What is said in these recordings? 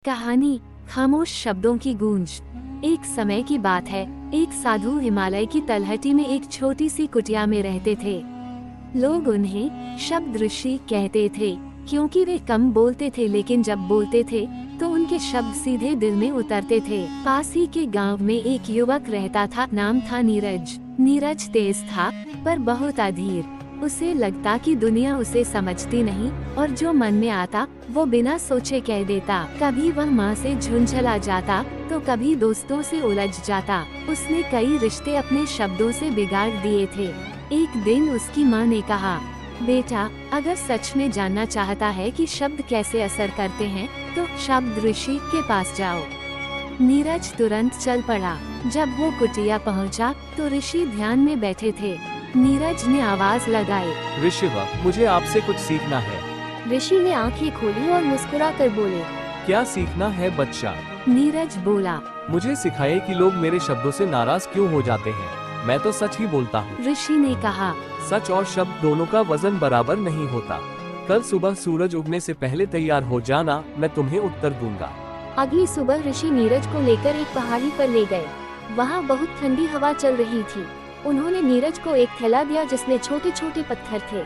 कहानी खामोश शब्दों की गूंज। एक समय की बात है, एक साधु हिमालय की तलहटी में एक छोटी सी कुटिया में रहते थे। लोग उन्हें शब्द ऋषि कहते थे क्योंकि वे कम बोलते थे, लेकिन जब बोलते थे तो उनके शब्द सीधे दिल में उतरते थे। पास ही के गांव में एक युवक रहता था, नाम था नीरज। नीरज तेज था पर बहुत अधीर। उसे लगता कि दुनिया उसे समझती नहीं और जो मन में आता वो बिना सोचे कह देता। कभी वह माँ से झुंझला जाता तो कभी दोस्तों से उलझ जाता। उसने कई रिश्ते अपने शब्दों से बिगाड़ दिए थे। एक दिन उसकी माँ ने कहा, बेटा, अगर सच में जानना चाहता है कि शब्द कैसे असर करते हैं तो शब्द ऋषि के पास जाओ। नीरज तुरंत चल पड़ा। जब वो कुटिया पहुंचा तो ऋषि ध्यान में बैठे थे। नीरज ने आवाज लगाई, ऋषिवा, मुझे आपसे कुछ सीखना है। ऋषि ने आंखें खोली और मुस्कुराकर बोले, क्या सीखना है बच्चा? नीरज बोला, मुझे सिखाइए कि लोग मेरे शब्दों से नाराज क्यों हो जाते हैं। मैं तो सच ही बोलता हूँ। ऋषि ने कहा, सच और शब्द दोनों का वजन बराबर नहीं होता। कल सुबह सूरज उगने से पहले तैयार हो जाना, मैं तुम्हें उत्तर दूंगा। अगली सुबह ऋषि नीरज को लेकर एक पहाड़ी पर ले गए। वहाँ बहुत ठंडी हवा चल रही थी। उन्होंने नीरज को एक थैला दिया जिसमें छोटे छोटे पत्थर थे।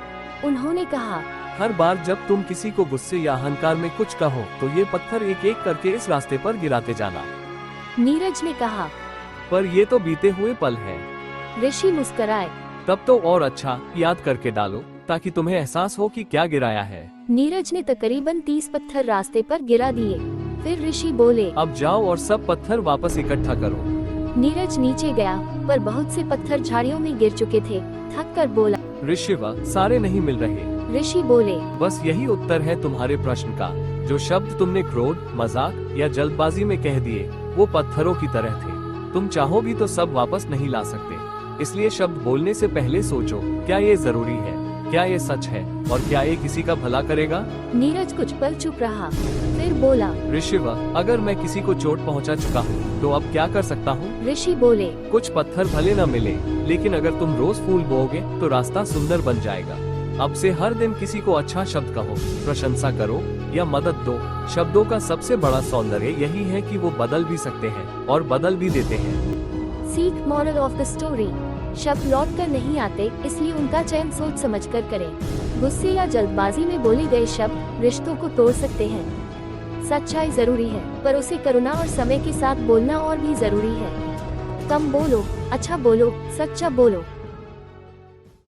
उन्होंने कहा, हर बार जब तुम किसी को गुस्से या अहंकार में कुछ कहो तो ये पत्थर एक एक करके इस रास्ते पर गिराते जाना। नीरज ने कहा, पर ये तो बीते हुए पल हैं। ऋषि मुस्कुराए। तब तो और अच्छा, याद करके डालो ताकि तुम्हें एहसास हो कि क्या गिराया है। नीरज ने तकरीबन 30 पत्थर रास्ते पर गिरा दिए। फिर ऋषि बोले, अब जाओ और सब पत्थर वापस इकट्ठा करो। नीरज नीचे गया पर बहुत से पत्थर झाड़ियों में गिर चुके थे। थक कर बोला, ऋषिवा, सारे नहीं मिल रहे। ऋषि बोले, बस यही उत्तर है तुम्हारे प्रश्न का। जो शब्द तुमने क्रोध, मजाक या जल्दबाजी में कह दिए वो पत्थरों की तरह थे। तुम चाहो भी तो सब वापस नहीं ला सकते। इसलिए शब्द बोलने से पहले सोचो, क्या ये जरूरी है, क्या ये सच है और क्या ये किसी का भला करेगा। नीरज कुछ पल चुप रहा, फिर बोला, ऋषिवा, अगर मैं किसी को चोट पहुंचा चुका हूं तो अब क्या कर सकता हूं? ऋषि बोले, कुछ पत्थर भले न मिले, लेकिन अगर तुम रोज फूल बोओगे तो रास्ता सुंदर बन जाएगा। अब से हर दिन किसी को अच्छा शब्द कहो, प्रशंसा करो या मदद दो। शब्दों का सबसे बड़ा सौंदर्य यही है कि वो बदल भी सकते हैं और बदल भी देते हैं। सीख, मॉरल ऑफ द स्टोरी, शब्द लौट कर नहीं आते, इसलिए उनका चयन सोच समझकर करें। गुस्से या जल्दबाजी में बोले गए शब्द रिश्तों को तोड़ सकते हैं। सच्चाई जरूरी है पर उसे करुणा और समय के साथ बोलना और भी जरूरी है। कम बोलो, अच्छा बोलो, सच्चा बोलो।